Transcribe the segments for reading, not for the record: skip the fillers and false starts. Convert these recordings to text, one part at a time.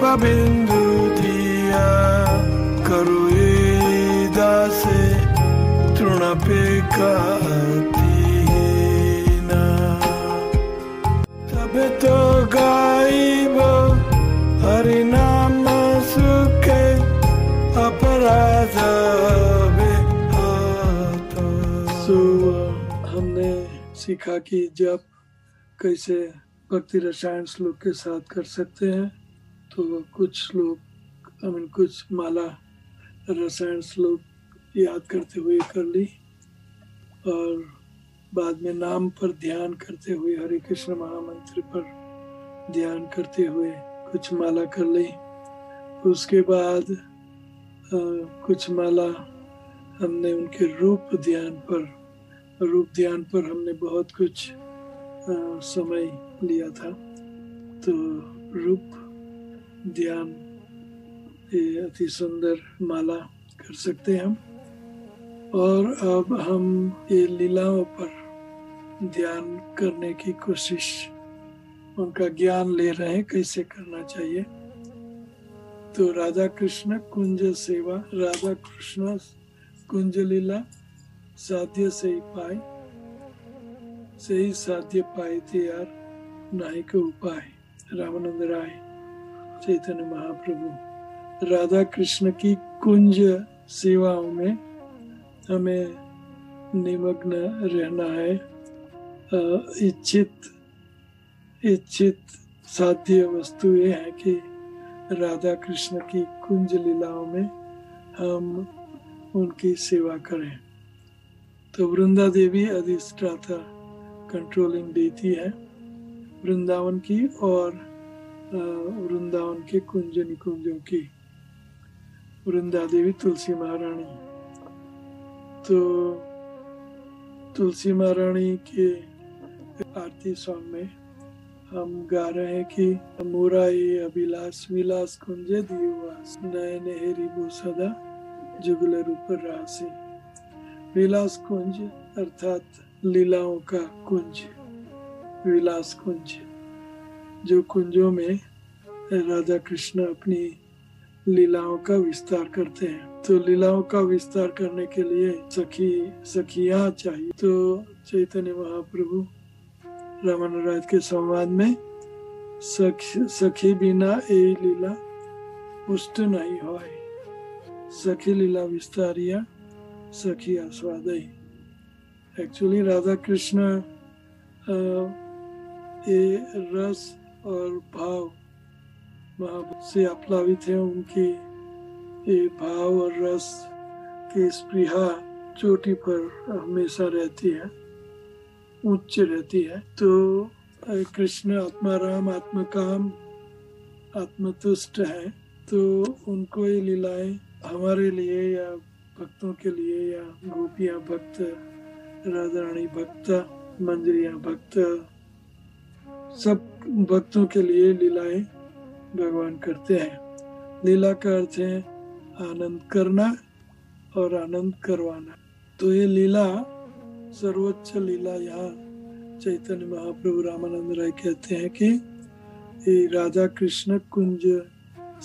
कृपा बिंदु दिया करो ये दासे तृणपेकातिहीना तबे तो गाइब हरि नाम सुखे अपराध हमने सीखा कि जप कैसे भक्ति रसायन श्लोक के साथ कर सकते हैं। तो कुछ श्लोक कुछ माला रसायन श्लोक याद करते हुए कर ली और बाद में नाम पर ध्यान करते हुए हरे कृष्ण महामंत्र पर ध्यान करते हुए कुछ माला कर ली। उसके बाद कुछ माला हमने उनके रूप ध्यान पर हमने बहुत कुछ समय लिया था। तो रूप ध्यान ये अति सुंदर माला कर सकते हैं हम। और अब हम ये लीलाओं पर ध्यान करने की कोशिश, उनका ज्ञान ले रहे हैं कैसे करना चाहिए। तो राधा कृष्ण कुंज सेवा, राधा कृष्ण कुंज लीला साध्य से ही पाए, से ही साध्य पाए थे यार नाई के उपाय। रामानंद राय चैतन्य महाप्रभु। राधा कृष्ण की कुंज सेवाओं में हमें निमग्न रहना है। इच्छित साध्य वस्तु ये है कि राधा कृष्ण की कुंज लीलाओं में हम उनकी सेवा करें। तो वृंदा देवी अधिष्ठाता कंट्रोलिंग देती है वृंदावन की और वृंदावन के कुंज निकुंजों की। वृंदा देवी तुलसी महारानी। तो तुलसी महारानी के आरती सॉन्ग में हम गा रहे हैं कि मुराई अभिलाष विलास कुंजे दिवास नयन हेरिबो सदा जुगल रूप राशि। विलास कुंज अर्थात लीलाओं का कुंज, विलास कुंज, जो कुंजों में राधा कृष्ण अपनी लीलाओं का विस्तार करते हैं। तो लीलाओं का विस्तार करने के लिए सखियां चाहिए। तो चैतन्य महाप्रभु रामानुज राय के संवाद में सखी बिना ए लीला पुष्ट नहीं होए, सखी लीला विस्तारिया सखी आस्वादई। एक्चुअली राधा कृष्ण ये रस और भाव से आप्लावित है। उनकी ये भाव और रस की स्पृहा चोटी पर हमेशा रहती है, उच्च रहती है। तो कृष्ण आत्माराम आत्मकाम आत्मतुष्ट है। तो उनको ये लीलाएं हमारे लिए या भक्तों के लिए या गोपियां भक्त, राधा रानी भक्त, मंजरियां भक्त, सब भक्तों के लिए लीलाएं भगवान करते हैं। लीला का अर्थ है आनंद करना और आनंद करवाना। तो ये लीला सर्वोच्च लीला यहाँ चैतन्य महाप्रभु रामानंद राय कहते हैं कि ये राधा कृष्ण कुंज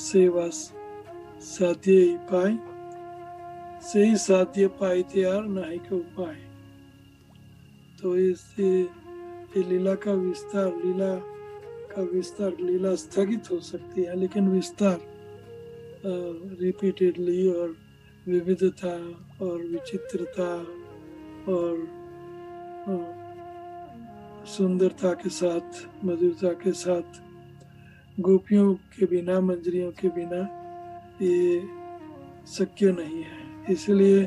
सेवा साध्य ही पाए, से ही साध्य पाए थे यार नहीं के उपाय। तो इससे ये लीला का विस्तार, लीला स्थगित हो सकती है लेकिन विस्तार रिपीटेडली और विविधता और विचित्रता और सुंदरता के साथ, मधुरता के साथ, गोपियों के बिना, मंजरियों के बिना ये शक्य नहीं है। इसलिए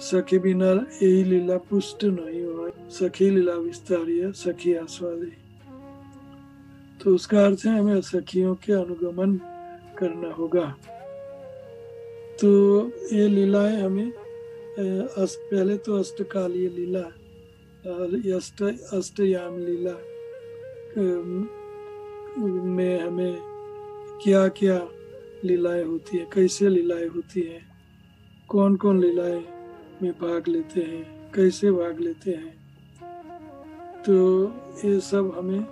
सखी बिना यही लीला पुष्ट नहीं हुआ, सखी लीला विस्तारिय सखी आस्वादी। तो उसका अर्थ है हमें सखियों के अनुगमन करना होगा। तो ये लीलाएं हमें पहले तो अष्टकालीय लीला, अष्टयाम लीला में हमें क्या क्या लीलाएं होती है, कैसे लीलाएं होती हैं, कौन कौन लीलाएं में भाग लेते हैं, कैसे भाग लेते हैं। तो ये सब हमें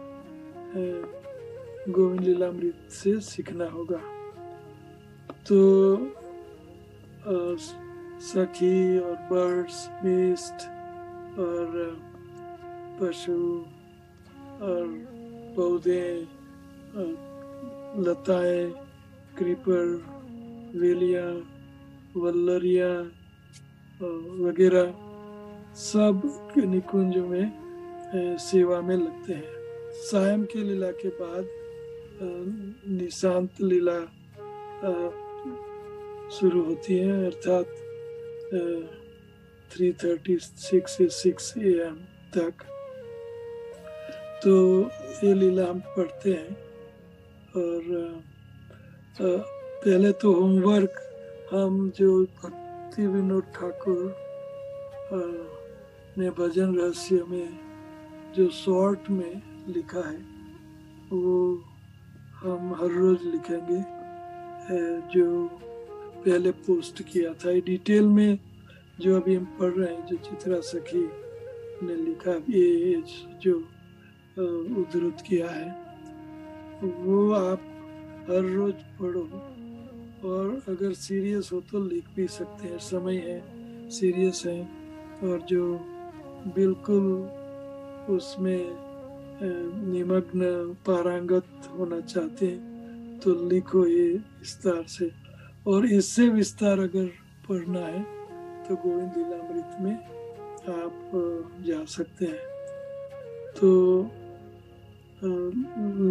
गोविंद लीलामृत से सीखना होगा। तो सखी और बर्ड्स, बेस्ट और पशु और पौधे, लताएं, क्रीपर, वेलिया, वल्लरिया वगैरह सब निकुंज में सेवा में लगते हैं। सायं की लीला के बाद निशांत लीला शुरू होती है, अर्थात 3:36 AM तक। तो ये लीला हम पढ़ते हैं। और पहले तो होमवर्क हम जो भक्ति विनोद ठाकुर ने भजन रहस्य में जो शॉर्ट में लिखा है वो हम हर रोज लिखेंगे, जो पहले पोस्ट किया था। डिटेल में जो अभी हम पढ़ रहे हैं, जो चित्रा सखी ने लिखा, ये जो उद्धृत किया है, वो आप हर रोज पढ़ो। और अगर सीरियस हो तो लिख भी सकते हैं, समय है, सीरियस है। और जो बिल्कुल उसमें निमग्न पारंगत होना चाहते हैं तो लिखो ये विस्तार से। और इससे विस्तार अगर पढ़ना है तो गोविंद लीलामृत में आप जा सकते हैं। तो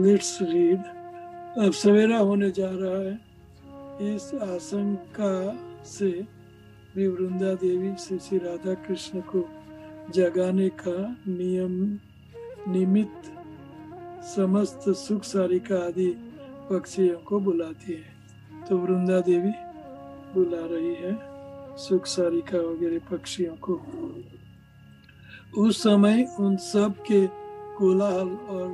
लेट्स रीड। अब सवेरा होने जा रहा है। इस आशंका से भी वृंदा देवी श्री राधा कृष्ण को जगाने का निमित्त समस्त सुख सारिका आदि पक्षियों को बुलाती है। तो वृंदा देवी बुला रही है सुख सारिका वगैरह पक्षियों को। उस समय उन सब के कोलाहल और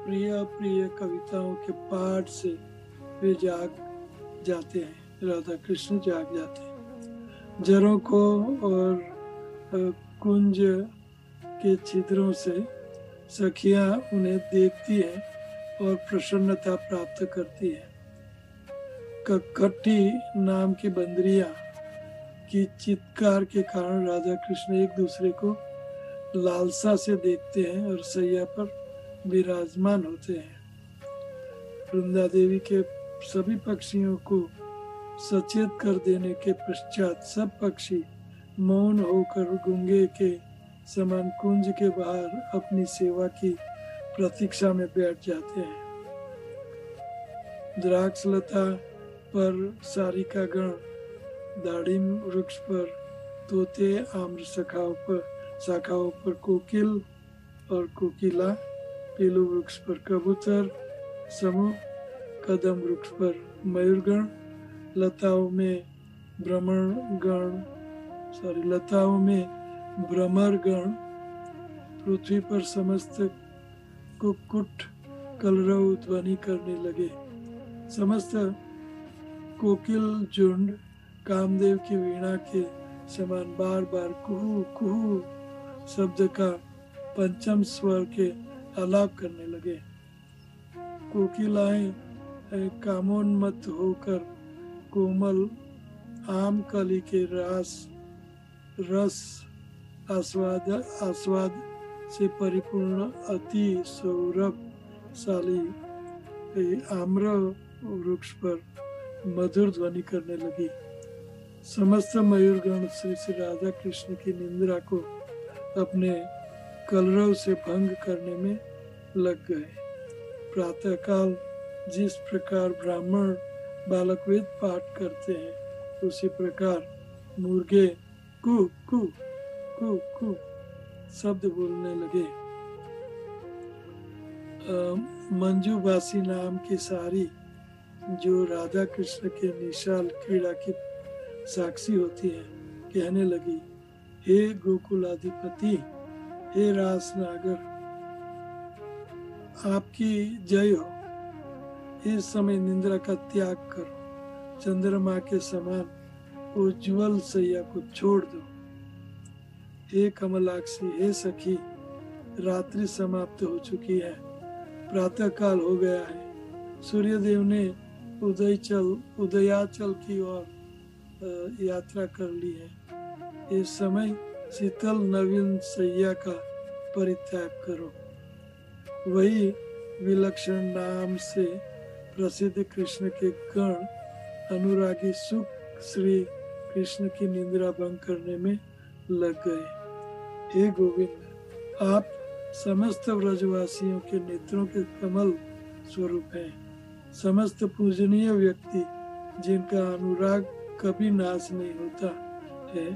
प्रिय प्रिय कविताओं के पाठ से वे जाग जाते हैं, राधा कृष्ण जाग जाते हैं। जरों को और कुंज के छिद्रों से सखियां उन्हें देखती हैं और प्रसन्नता प्राप्त करती है। कक्कटी नाम की बंदरिया की चित्कार के कारण राधा कृष्ण एक दूसरे को लालसा से देखते हैं और सैया पर विराजमान होते हैं। वृंदा देवी के सभी पक्षियों को सचेत कर देने के पश्चात सब पक्षी मौन होकर गूंगे के समान कुंज के बाहर अपनी सेवा की प्रतीक्षा में बैठ जाते हैं। द्राक्षलता पर सारिका गण, दाड़िम वृक्ष पर तोते, आम्र शाखाओं पर कोकिल और कोकिला, पीलू वृक्ष पर कबूतर समूह, कदम वृक्ष पर मयूरगण, लताओं में भ्रमरगण, पृथ्वी पर समस्त कुक्कुट कलरव ध्वनि करने लगे। समस्त कोकिल झुंड कामदेव की वीणा के समान बार बार कुहू कुहू शब्द का पंचम स्वर के आलाप करने लगे। कोकिलाएं कामोन्मत्त होकर कोमल आम कली के रस आस्वाद से परिपूर्ण अति सौरभशाली आम्र वृक्ष पर मधुर ध्वनि करने लगी। समस्त मयूरगण श्री राधा कृष्ण की निंद्रा को अपने कलरव से भंग करने में लग गए। प्रातःकाल जिस प्रकार ब्राह्मण बालक वेद पाठ करते हैं, उसी प्रकार मुर्गे कु कु कु कु शब्द बोलने लगे। मंजूबासी नाम की सारी, जो राधा कृष्ण के निशाल क्रीड़ा की साक्षी होती है, कहने लगी, हे गोकुलाधिपति, हे रास नागर, आपकी जय हो। इस समय निंद्रा का त्याग करो, चंद्रमा के समान उज्ज्वल सैया को छोड़ दो। हे कमलाक्षी, हे सखी, रात्रि समाप्त हो चुकी है, प्रातः काल हो गया है। सूर्यदेव ने उदयाचल की ओर यात्रा कर ली है। इस समय शीतल नवीन सैया का परित्याग करो। वही विलक्षण नाम से प्रसिद्ध कृष्ण के गण अनुरागी सुख श्री कृष्ण की निंद्रा भंग करने में लग गए। हे गोविंद, आप समस्त व्रजवासियों के नेत्रों के कमल स्वरूप हैं। समस्त पूजनीय व्यक्ति जिनका अनुराग कभी नाश नहीं होता है,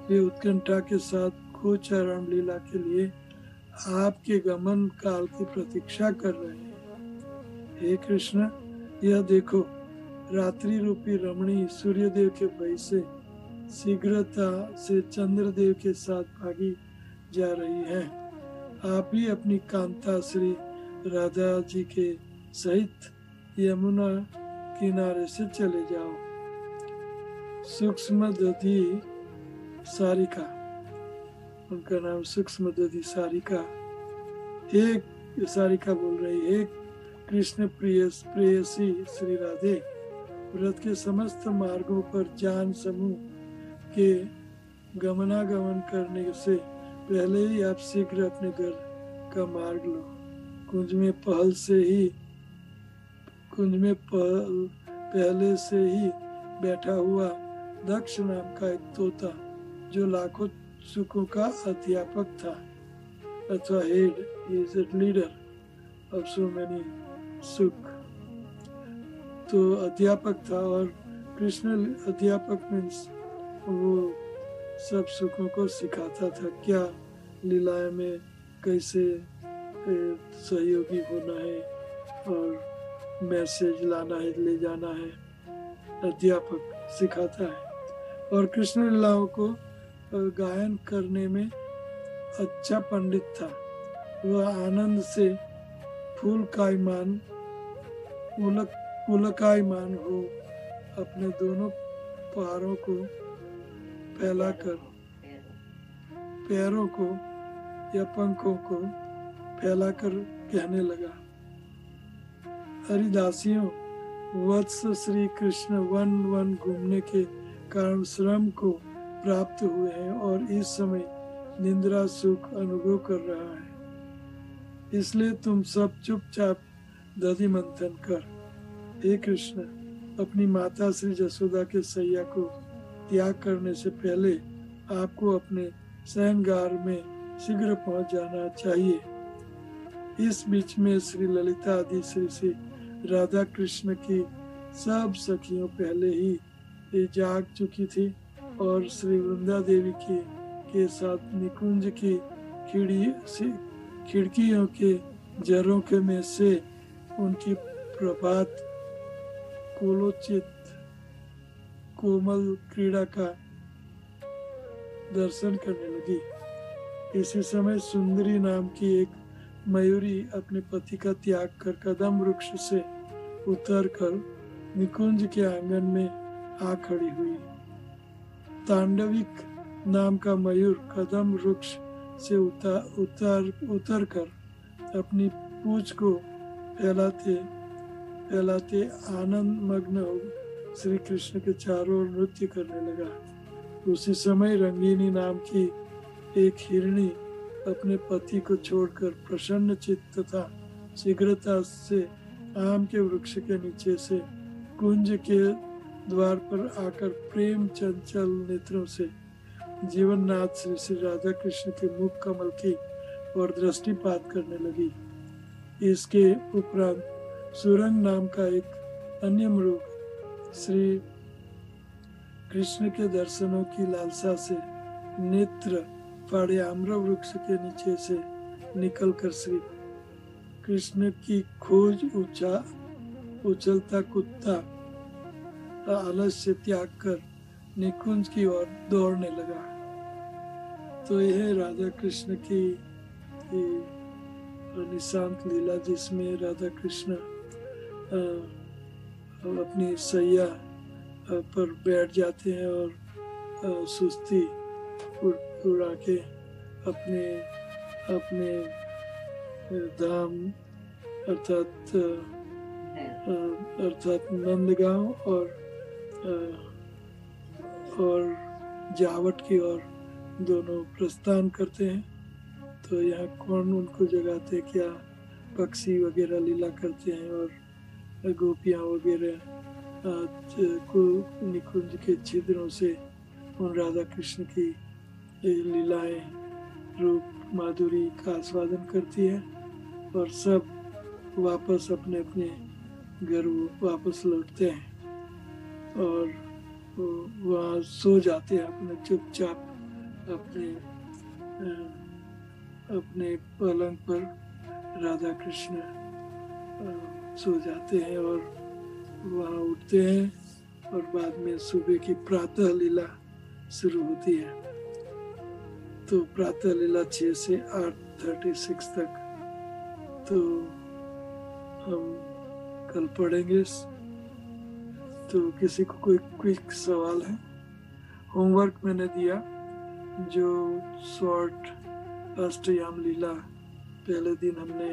वे उत्कंठा के साथ गोचरण लीला के लिए आपके गमन काल की प्रतीक्षा कर रहे हैं। हे कृष्ण, यह देखो, रात्रि रूपी रमणी सूर्यदेव के भय से शीघ्रता से चंद्रदेव के साथ भागी जा रही है। आप भी अपनी कांता श्री राधा जी के सहित यमुना किनारे से चले जाओ। सूक्ष्म दधी सारिका, उनका नाम सूक्ष्म दधी सारिका, एक सारिका बोल रही है, कृष्ण प्रेयसी श्री राधे, व्रत के समस्त मार्गों पर जान समूह के गमनागमन करने से पहले ही आप शीघ्र अपने घर का मार्ग लो। कुंज में पहले से ही बैठा हुआ दक्ष नाम का एक तोता, जो लाखों सुखों का अध्यापक था अथवा head, is a leader of so many सुख, तो अध्यापक था। और कृष्ण अध्यापक मीन्स वो सब सुखों को सिखाता था, क्या लीलाएं में कैसे सहयोगी होना है और मैसेज लाना है, ले जाना है, अध्यापक सिखाता है। और कृष्ण लीलाओं को गायन करने में अच्छा पंडित था। वह आनंद से पुलकायमान हो अपने दोनों पैरों को या पंखों को फैलाकर कहने लगा, हरिदासियों, वत्स श्री कृष्ण वन वन घूमने के कारण श्रम को प्राप्त हुए हैं और इस समय निंद्रा सुख अनुभव कर रहा है। इसलिए तुम सब चुपचाप दधि मंथन कर। हे कृष्ण, अपनी माता श्री जसोदा के सैया को त्याग करने से पहले आपको अपने शयनगार में शीघ्र पहुंच जाना चाहिए। इस बीच में श्री ललिता आदि श्री राधा कृष्ण की सब सखियों पहले ही जाग चुकी थी और श्री वृंदा देवी के साथ निकुंज की खिड़कियों के झरोखे में से उनकी प्रभात कोलोचित कोमल क्रीड़ा का दर्शन करने लगी। इसी समय सुंदरी नाम की एक मयूरी अपने पति का त्याग कर कदम वृक्ष से उतरकर निकुंज के आंगन में आ खड़ी हुई। तांडविक नाम का मयूर कदम वृक्ष से उतर कर अपनी पूंछ को फैलाते आनंद मग्न हो श्री कृष्ण के चारों ओर नृत्य करने लगा। उसी समय रंगीनी नाम की एक हिरणी अपने पति को छोड़कर प्रसन्न चित्त तथा शीघ्रता से आम के वृक्ष के नीचे से कुंज के द्वार पर आकर प्रेम चंचल नेत्रों से जीवननाथ श्री श्री राधा कृष्ण के मुख कमल की और दृष्टिपात करने लगी। इसके उपरांत सुरंग नाम का एक अन्य मृग श्री कृष्ण के दर्शनों की लालसा से नेत्र फाड़े आम्र वृक्ष के नीचे से निकलकर श्री कृष्ण की खोज उछलता कुत्ता आलस्य त्याग कर निकुंज की ओर दौड़ने लगा। तो यह राधा कृष्ण की निशांत लीला, जिसमें राधा कृष्ण अपनी सैया पर बैठ जाते हैं और सुस्ती उड़ा के अपने धाम अर्थात अर्थात नंदगांव और जावट की ओर दोनों प्रस्थान करते हैं। तो यहाँ कौन उनको जगाते, क्या पक्षी वगैरह लीला करते हैं और गोपियाँ वगैरह को निकुंज के छिद्रों से उन राधा कृष्ण की लीलाएं, रूप माधुरी का आस्वादन करती है और सब वापस अपने अपने घर वापस लौटते हैं और वहाँ सो जाते हैं अपने चुपचाप अपने पलंग पर। राधा कृष्ण सो जाते हैं और वहाँ उठते हैं और बाद में सुबह की प्रातः लीला शुरू होती है। तो प्रातः लीला 6 से 8:36 तक तो हम कल पढ़ेंगे। तो किसी को कोई क्विक सवाल है? होमवर्क मैंने दिया, जो शॉर्ट अष्टयाम लीला पहले दिन हमने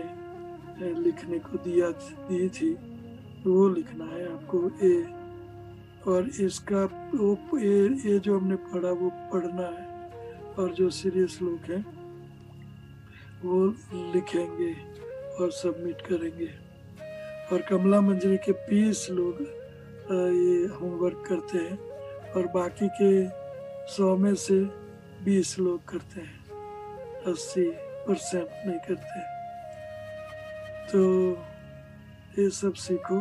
लिखने को दी थी, वो लिखना है आपको ए, और इसका ये जो हमने पढ़ा वो पढ़ना है, और जो सीरियस लोग हैं वो लिखेंगे और सबमिट करेंगे। और कमला मंजरी के 20 लोग ये होमवर्क करते हैं और बाकी के 100 में से 20 लोग करते हैं, 80% नहीं करते। तो ये सब सीखो।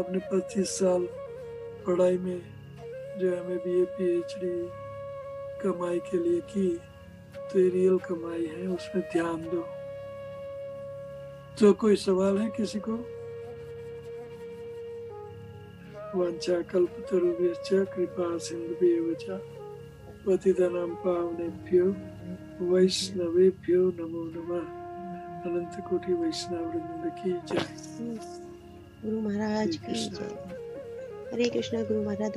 आपने 25 साल पढ़ाई में जो MA BA PhD कमाई के लिए की, तो ये रियल कमाई है, उसमें ध्यान दो। तो कोई सवाल है किसी को? वांछा कल्पतरुभ्यश्च कृपा सिन्धुभ्येव च पतितानां पावनेभ्यो वैष्णवेभ्यो नमो नमः। अनंत कोटि वैष्णव वृंद की जय। गुरु महाराज की जय। हरे कृष्णा। गुरु महाराज